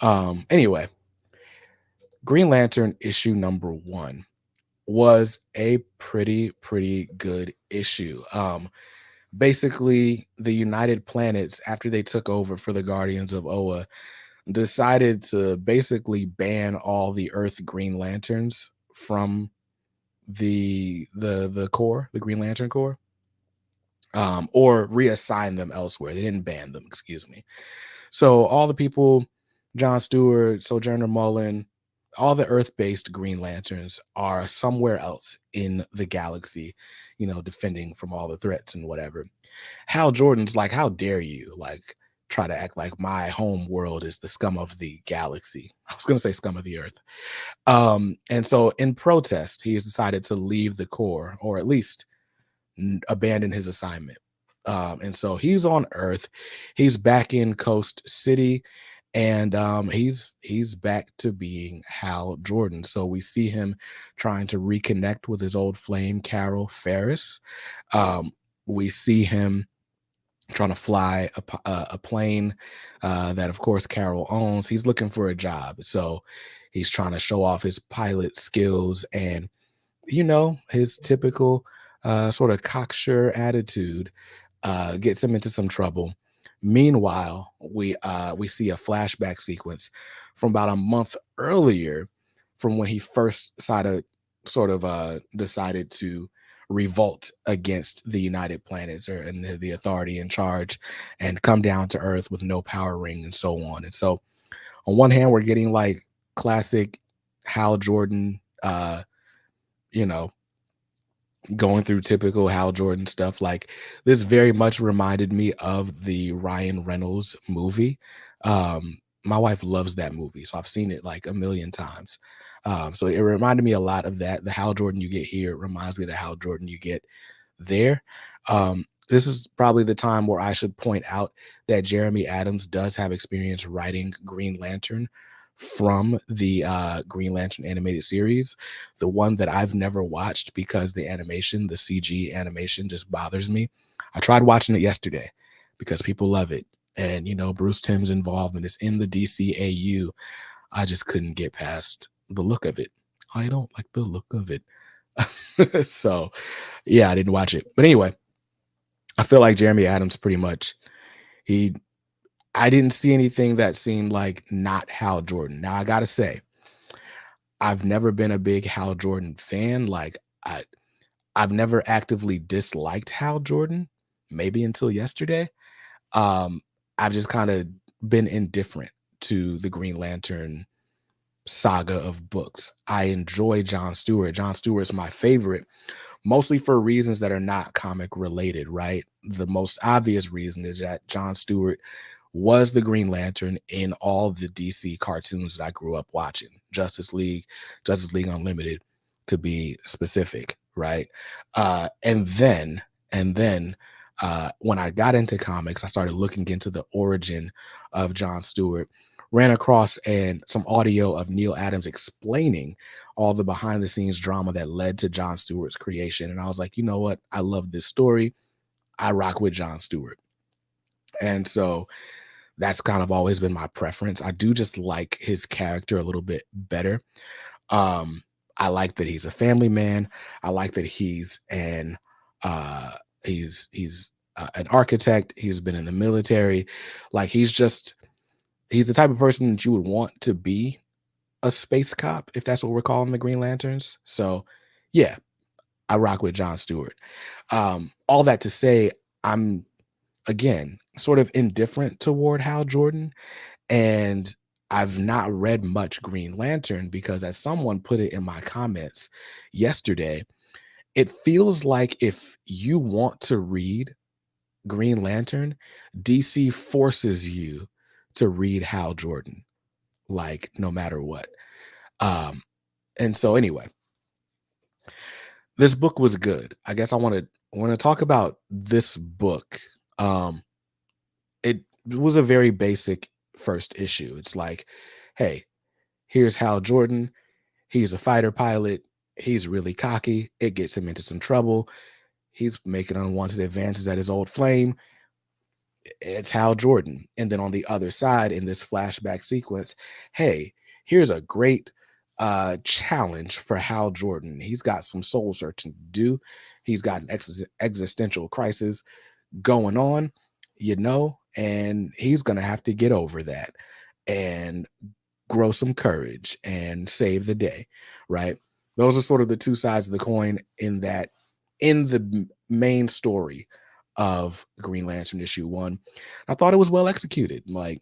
Anyway, Green Lantern issue number 1 was a pretty good issue. Basically, the United Planets, after they took over for the Guardians of Oa, decided to basically ban all the Earth Green Lanterns from the core, the Green Lantern Corps, or reassign them elsewhere. They didn't ban them, excuse me. So all the people, John Stewart, Sojourner Mullen, all the Earth-based Green Lanterns are somewhere else in the galaxy, defending from all the threats and whatever. Hal Jordan's like, how dare you try to act like my home world is the scum of the galaxy. I was gonna say scum of the earth. And so in protest, he has decided to leave the Corps, or at least abandon his assignment. And so he's on Earth. He's back in Coast City, and he's back to being Hal Jordan. So we see him trying to reconnect with his old flame, Carol Ferris. We see him trying to fly a plane that, of course, Carol owns. He's looking for a job, so he's trying to show off his pilot skills and his typical sort of cocksure attitude gets him into some trouble. Meanwhile, we see a flashback sequence from about a month earlier, from when he first decided to revolt against the United Planets, and the authority in charge, and come down to Earth with no power ring and so on. And so, on one hand, we're getting like classic Hal Jordan, you know, going through typical Hal Jordan stuff. Like, this very much reminded me of the Ryan Reynolds movie. My wife loves that movie, so I've seen it like a million times. So it reminded me a lot of that. The Hal Jordan you get here reminds me of the Hal Jordan you get there. This is probably the time where I should point out that Jeremy Adams does have experience writing Green Lantern from the Green Lantern animated series, the one that I've never watched because the CG animation just bothers me. I tried watching it yesterday because people love it. And, Bruce Timm's involved and it's in the DCAU. I just couldn't get past the look of it. I don't like the look of it. So, yeah, I didn't watch it. But anyway, I feel like Jeremy Adams pretty much, he I didn't see anything that seemed like not Hal Jordan. Now I gotta say, I've never been a big Hal Jordan fan. I've never actively disliked Hal Jordan, maybe until yesterday. Um, I've just kind of been indifferent to the Green Lantern saga of books. I enjoy John Stewart. John Stewart's my favorite, mostly for reasons that are not comic related, right? The most obvious reason is that John Stewart was the Green Lantern in all the DC cartoons that I grew up watching. Justice League Unlimited to be specific, right? And then when I got into comics, I started looking into the origin of John Stewart, ran across some audio of Neil Adams explaining all the behind the scenes drama that led to John Stewart's creation. And I was like, you know what? I love this story. I rock with John Stewart. And so that's kind of always been my preference. I do just like his character a little bit better. Um, I like that he's a family man. I like that uh he's an architect. He's been in the military. Like, he's the type of person that you would want to be a space cop, if that's what we're calling the Green Lanterns. So yeah, I rock with John Stewart. All that to say, I'm again sort of indifferent toward Hal Jordan, and I've not read much Green Lantern because, as someone put it in my comments yesterday, it feels like if you want to read Green Lantern, DC forces you to read Hal Jordan, like, no matter what. Um, and so anyway, this book was good. I guess I want to talk about this book. Um, it was a very basic first issue. It's like, hey, here's Hal Jordan. He's a fighter pilot. He's really cocky. It gets him into some trouble. He's making unwanted advances at his old flame. it's Hal Jordan. And then on the other side, in this flashback sequence, hey, here's a great challenge for Hal Jordan. He's got some soul searching to do. He's got an existential crisis going on, and he's going to have to get over that and grow some courage and save the day, right? Those are sort of the two sides of the coin in the main story of Green Lantern issue 1. I thought it was well executed. Like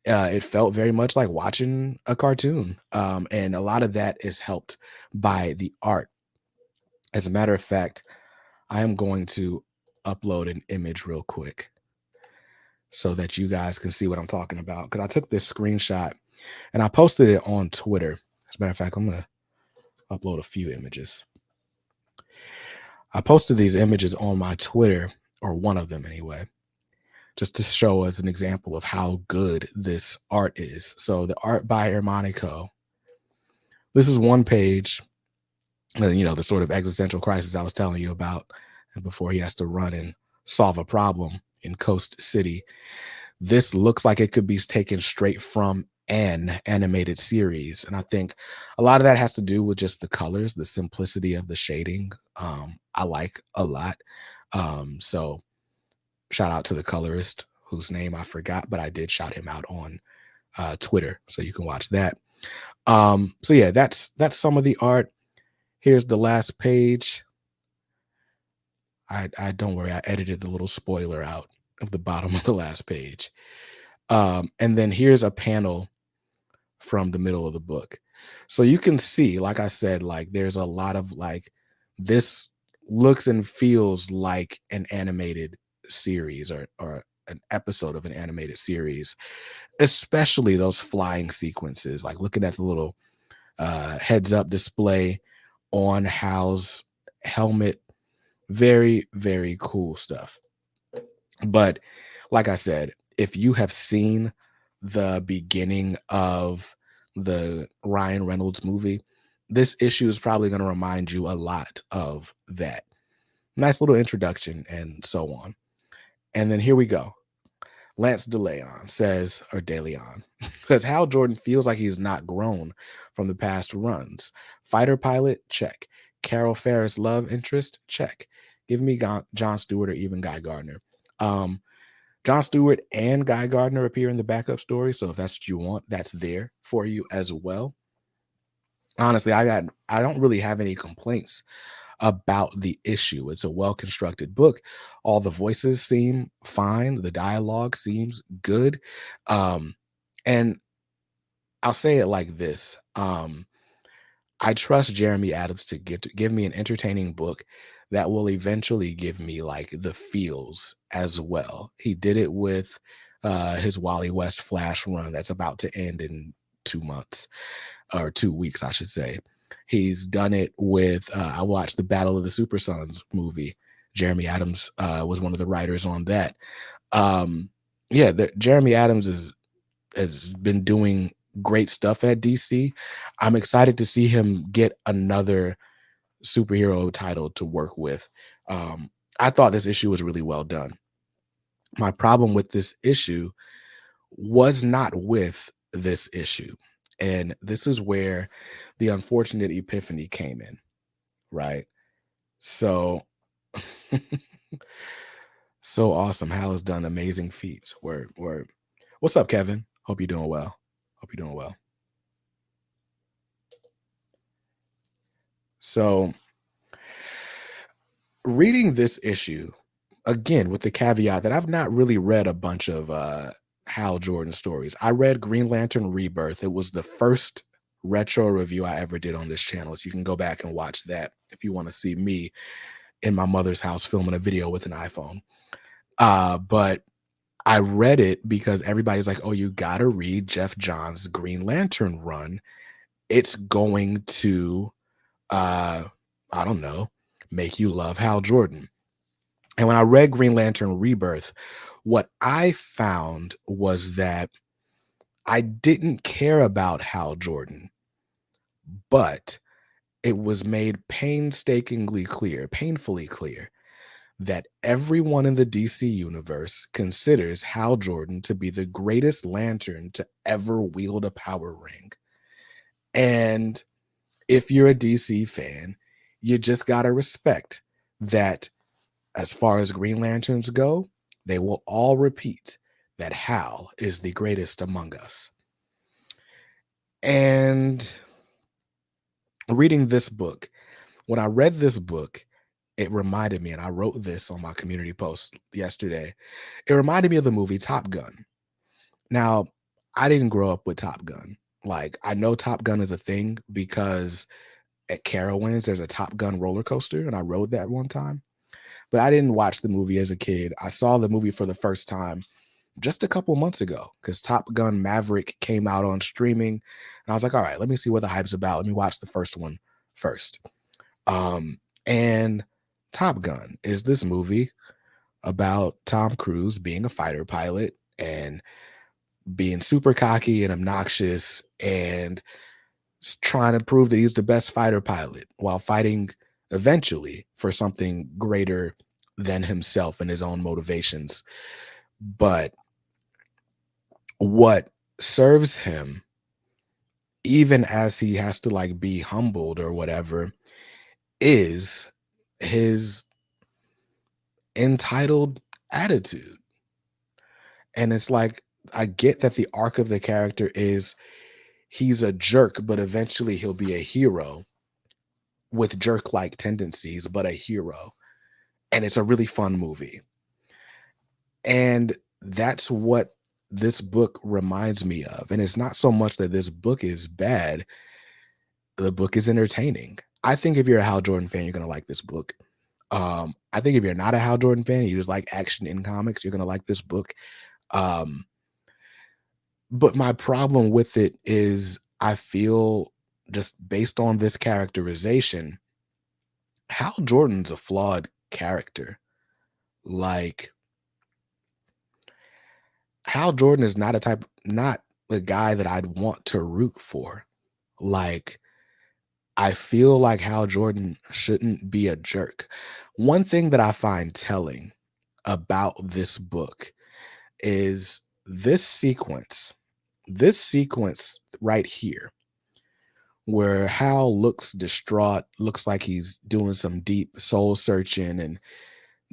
it felt very much like watching a cartoon. And a lot of that is helped by the art. As a matter of fact, I am going to upload an image real quick so that you guys can see what I'm talking about. Because I took this screenshot and I posted it on Twitter. As a matter of fact, I'm going to upload a few images. I posted these images on my Twitter, or one of them anyway, just to show as an example of how good this art is. So the art by Xermanico. This is one page, the sort of existential crisis I was telling you about, and before he has to run and solve a problem in Coast City. This looks like it could be taken straight from an animated series. And I think a lot of that has to do with just the colors, the simplicity of the shading. I like a lot. So shout out to the colorist whose name I forgot, but I did shout him out on Twitter. So you can watch that. So yeah, that's some of the art. Here's the last page. I don't worry, I edited the little spoiler out of the bottom of the last page. And then here's a panel from the middle of the book. So you can see, like I said, like there's a lot of like this looks and feels like an animated series or an episode of an animated series, especially those flying sequences, like looking at the little heads up display on Hal's helmet. Very, very cool stuff. But like I said, if you have seen the beginning of the Ryan Reynolds movie, this issue is probably going to remind you a lot of that. Nice little introduction and so on. And then here we go. Lance DeLeon says, or DeLeon says, Hal Jordan feels like he's not grown from the past runs. Fighter pilot, check. Carol Ferris love interest, check. Give me John Stewart or even Guy Gardner. John Stewart and Guy Gardner appear in the backup story, so if that's what you want, that's there for you as well. Honestly, I don't really have any complaints about the issue. It's a well-constructed book. All the voices seem fine. The dialogue seems good. And I'll say it like this. I trust Jeremy Adams to give me an entertaining book that will eventually give me like the feels as well. He did it with his Wally West Flash run that's about to end in 2 months, or 2 weeks, I should say. He's done it with I watched the Battle of the Super Sons movie. Jeremy Adams was one of the writers on that. Jeremy Adams has been doing great stuff at DC. I'm excited to see him get another superhero title to work with. I thought this issue was really well done. My problem with this issue was not with this issue. And this is where the unfortunate epiphany came in, right? So, so awesome. Hal has done amazing feats. Word. What's up, Kevin? Hope you're doing well. So, reading this issue, again, with the caveat that I've not really read a bunch of Hal Jordan stories. I read Green Lantern Rebirth. It was the first retro review I ever did on this channel. So you can go back and watch that if you want to see me in my mother's house filming a video with an iPhone. But I read it because everybody's like, oh, you got to read Jeff Johns' Green Lantern run. It's going to, I don't know, make you love Hal Jordan. And when I read Green Lantern Rebirth, what I found was that I didn't care about Hal Jordan, but it was made painfully clear that everyone in the DC universe considers Hal Jordan to be the greatest lantern to ever wield a power ring. And if you're a DC fan, you just got to respect that as far as Green Lanterns go, they will all repeat that Hal is the greatest among us. And reading this book, when I read this book, it reminded me, and I wrote this on my community post yesterday, it reminded me of the movie Top Gun. Now, I didn't grow up with Top Gun. Like, I know Top Gun is a thing because at Carowinds, there's a Top Gun roller coaster, and I rode that one time. But I didn't watch the movie as a kid. I saw the movie for the first time just a couple months ago because Top Gun Maverick came out on streaming. And I was like, all right, let me see what the hype's about. Let me watch the first one first. And Top Gun is this movie about Tom Cruise being a fighter pilot and being super cocky and obnoxious and trying to prove that he's the best fighter pilot while fighting eventually for something greater than himself and his own motivations. But what serves him, even as he has to like be humbled or whatever, is his entitled attitude. And it's like, I get that the arc of the character is he's a jerk, but eventually he'll be a hero with jerk-like tendencies, but a hero. And it's a really fun movie. And that's what this book reminds me of. And it's not so much that this book is bad. The book is entertaining. I think if you're a Hal Jordan fan, you're going to like this book. I think if you're not a Hal Jordan fan, you just like action in comics, you're going to like this book. But my problem with it is I feel just based on this characterization, Hal Jordan's a flawed character. Like, Hal Jordan is not the guy that I'd want to root for. Like, I feel like Hal Jordan shouldn't be a jerk. One thing that I find telling about this book is this sequence right here, where Hal looks distraught, looks like he's doing some deep soul searching and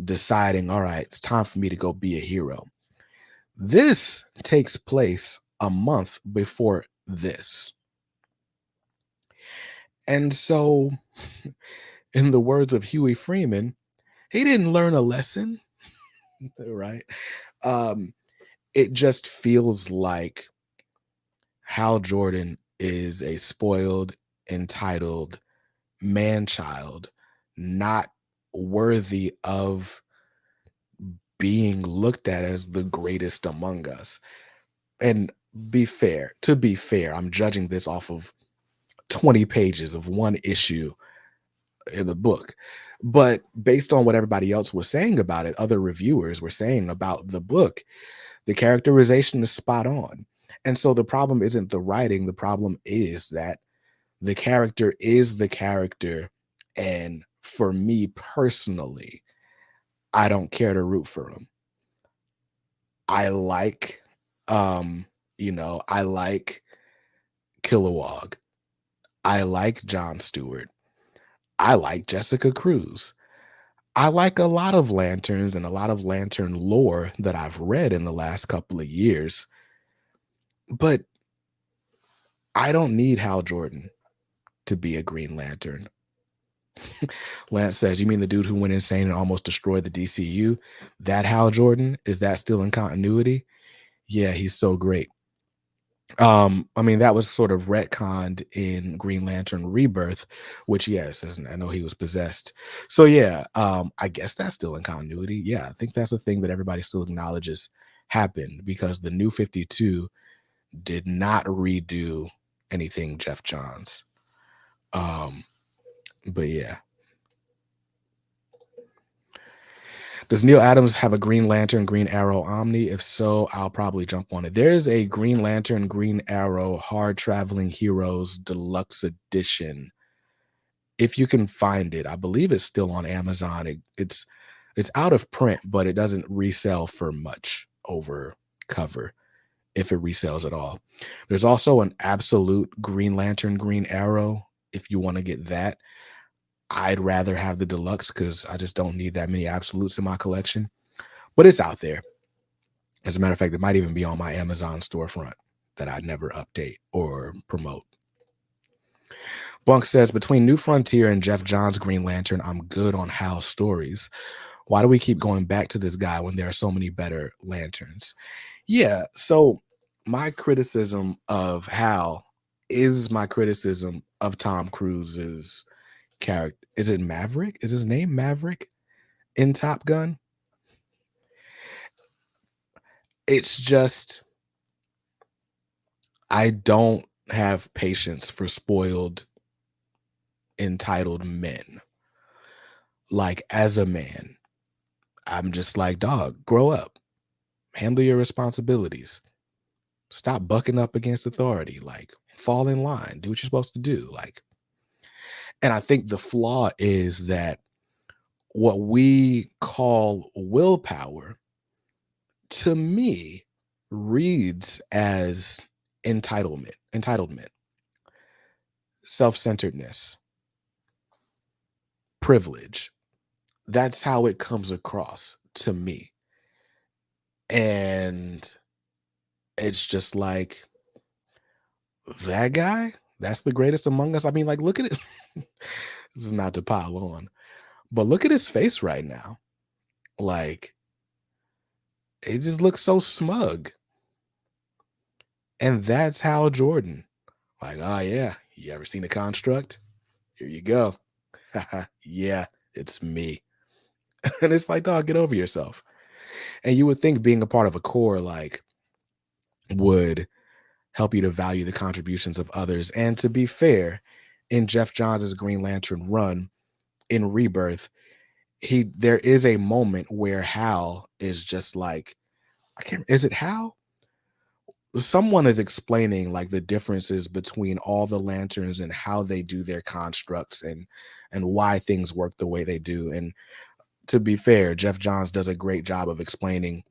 deciding, all right, it's time for me to go be a hero. This takes place a month before this. And so, in the words of Huey Freeman, he didn't learn a lesson, right? It just feels like Hal Jordan is a spoiled, entitled man-child, not worthy of being looked at as the greatest among us. And to be fair, I'm judging this off of 20 pages of one issue in the book. But based on what everybody else was saying about it, other reviewers were saying about the book, the characterization is spot on. And so the problem isn't the writing. The problem is that the character is the character. And for me personally, I don't care to root for him. I like, I like Kilowog. I like Jon Stewart. I like Jessica Cruz. I like a lot of lanterns and a lot of lantern lore that I've read in the last couple of years. But I don't need Hal Jordan to be a Green Lantern. Lance says, you mean the dude who went insane and almost destroyed the DCU? That Hal Jordan? Is that still in continuity? Yeah, he's so great. I mean, that was sort of retconned in Green Lantern Rebirth, which, yes, I know he was possessed. So yeah, I guess that's still in continuity. Yeah, I think that's a thing that everybody still acknowledges happened because the New 52 did not redo anything Jeff Johns. But yeah. Does Neil Adams have a Green Lantern, Green Arrow Omni? If so, I'll probably jump on it. There's a Green Lantern, Green Arrow Hard Traveling Heroes Deluxe Edition. If you can find it, I believe it's still on Amazon. It's It's out of print, but it doesn't resell for much over cover, if it resells at all. There's also an absolute Green Lantern Green Arrow. If you want to get that, I'd rather have the deluxe because I just don't need that many absolutes in my collection. But it's out there. As a matter of fact, it might even be on my Amazon storefront that I never update or promote. Bunk says, between New Frontier and Jeff Johns' Green Lantern, I'm good on Hal's stories. Why do we keep going back to this guy when there are so many better lanterns? Yeah, so my criticism of Hal is my criticism of Tom Cruise's character. Is it Maverick? Is his name Maverick in Top Gun? It's just, I don't have patience for spoiled, entitled men. Like, as a man, I'm just like, dog, grow up, handle your responsibilities, stop bucking up against authority, like, fall in line, do what you're supposed to do. Like, and I think the flaw is that what we call willpower, to me, reads as entitlement, self-centeredness, privilege. That's how it comes across to me. And it's just like, that guy, that's the greatest among us. I mean, like, look at it. This is not to pile on, but look at his face right now. Like, it just looks so smug. And that's Hal Jordan. Like, oh yeah, you ever seen a construct? Here you go. Yeah, it's me. And it's like, dog, get over yourself. And you would think being a part of a core like would help you to value the contributions of others. And to be fair, in Jeff Johns' Green Lantern run in Rebirth, there is a moment where Hal is just like, is it Hal? Someone is explaining like the differences between all the lanterns and how they do their constructs and why things work the way they do. And to be fair, Jeff Johns does a great job of explaining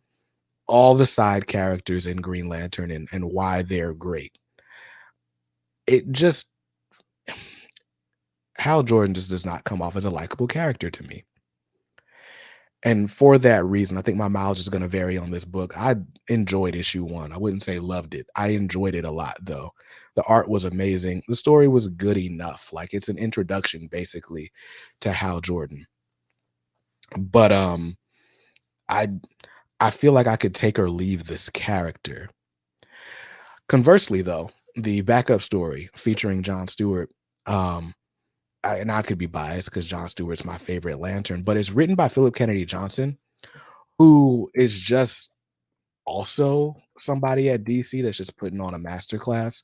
all the side characters in Green Lantern and why they're great. It just, Hal Jordan just does not come off as a likable character to me. And for that reason, I think my mileage is going to vary on this book. I enjoyed issue 1. I wouldn't say loved it. I enjoyed it a lot, though. The art was amazing. The story was good enough. Like, it's an introduction, basically, to Hal Jordan. But I feel like I could take or leave this character. Conversely, though, the backup story featuring John Stewart, and I could be biased because John Stewart's my favorite Lantern, but it's written by Philip Kennedy Johnson, who is just also somebody at DC that's just putting on a masterclass.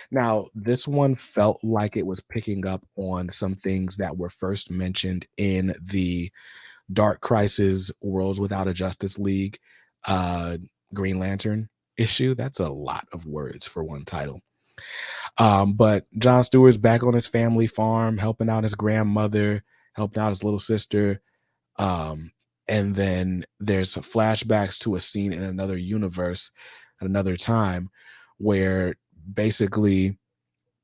Now, this one felt like it was picking up on some things that were first mentioned in the Dark Crisis Worlds Without a Justice League Green Lantern issue. That's a lot of words for one title. But John Stewart's back on his family farm, helping out his grandmother, helping out his little sister. And then there's flashbacks to a scene in another universe at another time where basically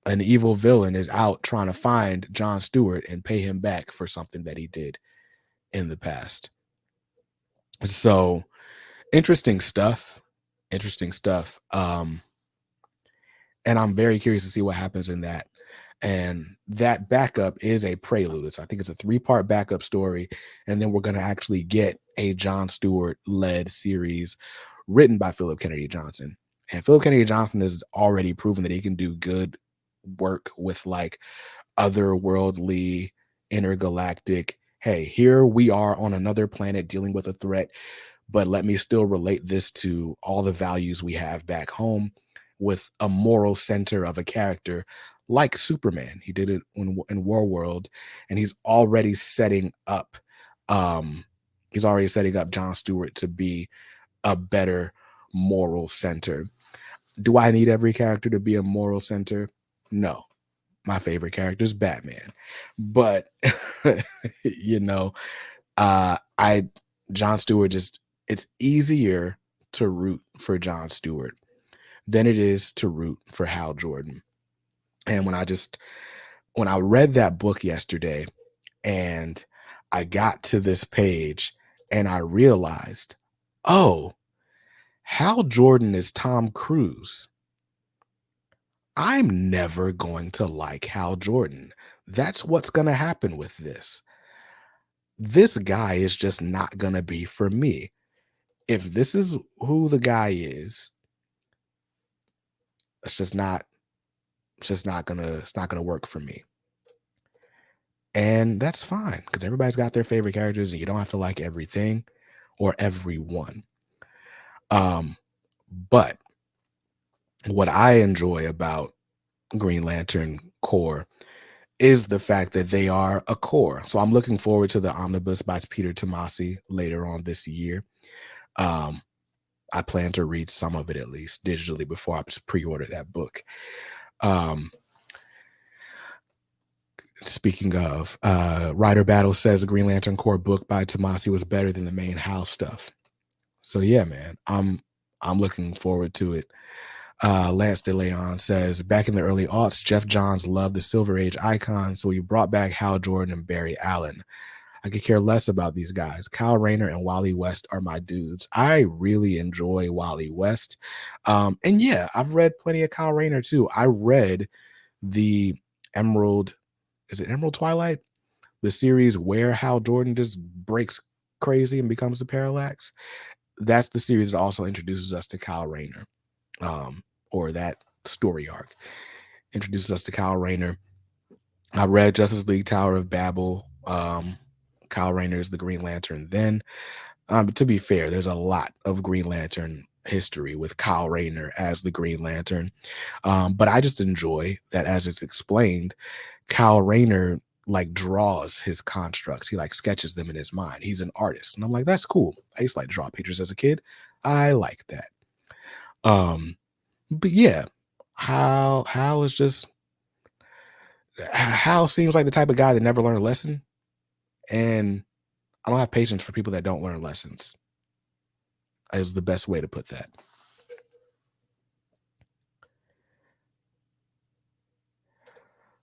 an evil villain is out trying to find John Stewart and pay him back for something that he did in the past. So interesting stuff. And I'm very curious to see what happens in that. And that backup is a prelude. I think it's a 3-part backup story. And then we're going to actually get a John Stewart led series written by Philip Kennedy Johnson. And Philip Kennedy Johnson has already proven that he can do good work with like otherworldly, intergalactic. Hey, here we are on another planet dealing with a threat, but let me still relate this to all the values we have back home with a moral center of a character like Superman. He did it in Warworld, and he's already setting up John Stewart to be a better moral center. Do I need every character to be a moral center? No. My favorite character is Batman. But I John Stewart just it's easier to root for John Stewart than it is to root for Hal Jordan. And when I read that book yesterday and I got to this page and I realized, oh, Hal Jordan is Tom Cruise. I'm never going to like Hal Jordan. That's what's going to happen with this. This guy is just not going to be for me. If this is who the guy is, it's just not it's not gonna work for me. And that's fine because everybody's got their favorite characters and you don't have to like everything or everyone. Um, but what I enjoy about Green Lantern Corps is the fact that they are a core. So I'm looking forward to the omnibus by Peter Tomasi later on this year. Um, I plan to read some of it at least digitally before I pre-order that book. Speaking of, Rider Battle says the Green Lantern Corps book by Tomasi was better than the main Hal stuff. So yeah, man, I'm looking forward to it. Lance DeLeon says, back in the early aughts, Jeff Johns loved the Silver Age icon, so he brought back Hal Jordan and Barry Allen. I could care less about these guys. Kyle Rayner and Wally West are my dudes. I really enjoy Wally West. And yeah, I've read plenty of Kyle Rayner too. I read the Emerald, is it Emerald Twilight? The series where Hal Jordan just breaks crazy and becomes the Parallax. That's the series that also introduces us to Kyle Rayner. Or that story arc introduces us to Kyle Rayner. I read Justice League Tower of Babel. Kyle Rayner is the Green Lantern then. But to be fair, there's a lot of Green Lantern history with Kyle Rayner as the Green Lantern. But I just enjoy that as it's explained, Kyle Rayner like draws his constructs. He like sketches them in his mind. He's an artist. And I'm like, that's cool. I used to like draw pictures as a kid. I like that. But yeah, Hal is just Hal seems like the type of guy that never learned a lesson. And I don't have patience for people that don't learn lessons, is the best way to put that.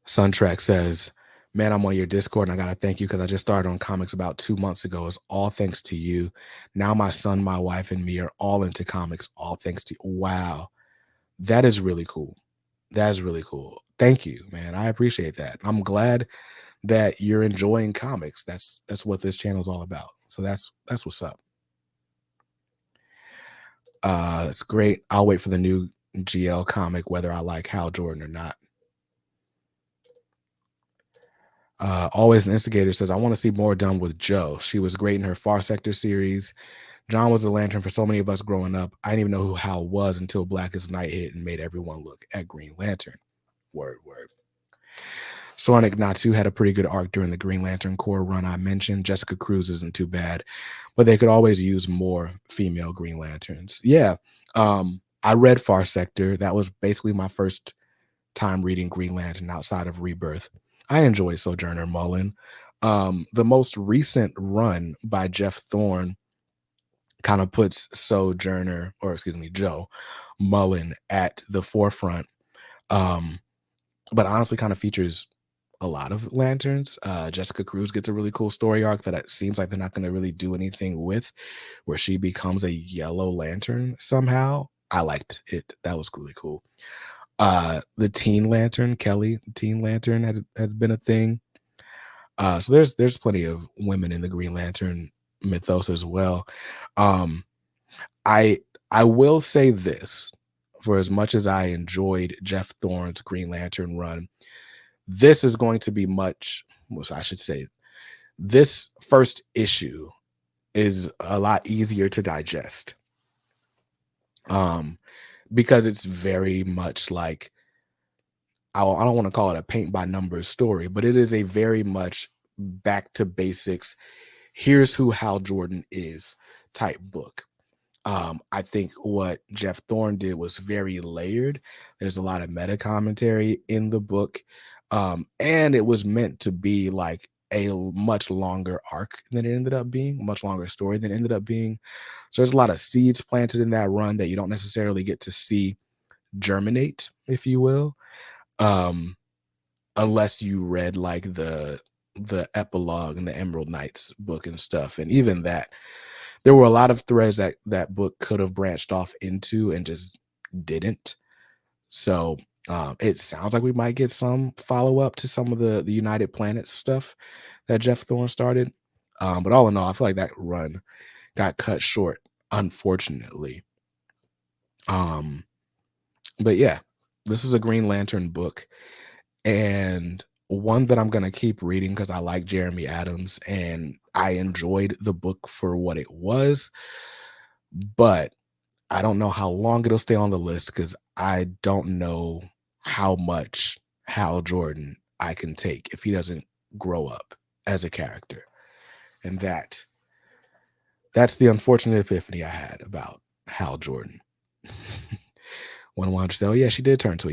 Suntrack says, man, I'm on your Discord and I gotta thank you because I just started on comics about 2 months ago. It's all thanks to you. Now my son, my wife, and me are all into comics, all thanks to you. Wow. That is really cool. That is really cool. Thank you, man. I appreciate that. I'm glad that you're enjoying comics. That's what this channel is all about. So that's what's up. It's great. I'll wait for the new GL comic, whether I like Hal Jordan or not. Always an Instigator says, I want to see more done with Jo. She was great in her Far Sector series. John was the Lantern for so many of us growing up. I didn't even know who Hal was until Blackest Night hit and made everyone look at Green Lantern. Word. Sonic Natu had a pretty good arc during the Green Lantern Corps run I mentioned. Jessica Cruz isn't too bad, but they could always use more female Green Lanterns. Yeah. I read Far Sector. That was basically my first time reading Green Lantern outside of Rebirth. I enjoy Sojourner Mullen. The most recent run by Jeff Thorne kind of puts Joe Mullen at the forefront. But honestly kind of features a lot of lanterns. Jessica Cruz gets a really cool story arc that it seems like they're not going to really do anything with, where she becomes a yellow lantern somehow. I liked it. That was really cool. The Teen Lantern, Kelly, the Teen Lantern had been a thing. So there's plenty of women in the Green Lantern mythos as well. I will say this, for as much as I enjoyed Jeff Thorne's Green Lantern run, this is going to be this first issue is a lot easier to digest. Because it's very much like, I don't want to call it a paint by numbers story, but it is a very much back to basics. Here's who Hal Jordan is type book. I think what Jeff Thorne did was very layered. There's a lot of meta commentary in the book. And it was meant to be like much longer arc than it ended up being, much longer story than it ended up being. So there's a lot of seeds planted in that run that you don't necessarily get to see germinate, if you will, um, unless you read like the epilogue in the Emerald Knights book and stuff. And even that, there were a lot of threads that that book could have branched off into and just didn't. So it sounds like we might get some follow up to some of the United Planets stuff that Jeff Thorne started. But all in all, I feel like that run got cut short, unfortunately. Um, but yeah, this is a Green Lantern book, and one that I'm gonna keep reading because I like Jeremy Adams and I enjoyed the book for what it was. But I don't know how long it'll stay on the list because I don't know how much Hal Jordan I can take if he doesn't grow up as a character. And that's the unfortunate epiphany I had about Hal Jordan. When I wanted to say, oh yeah, she did turn to a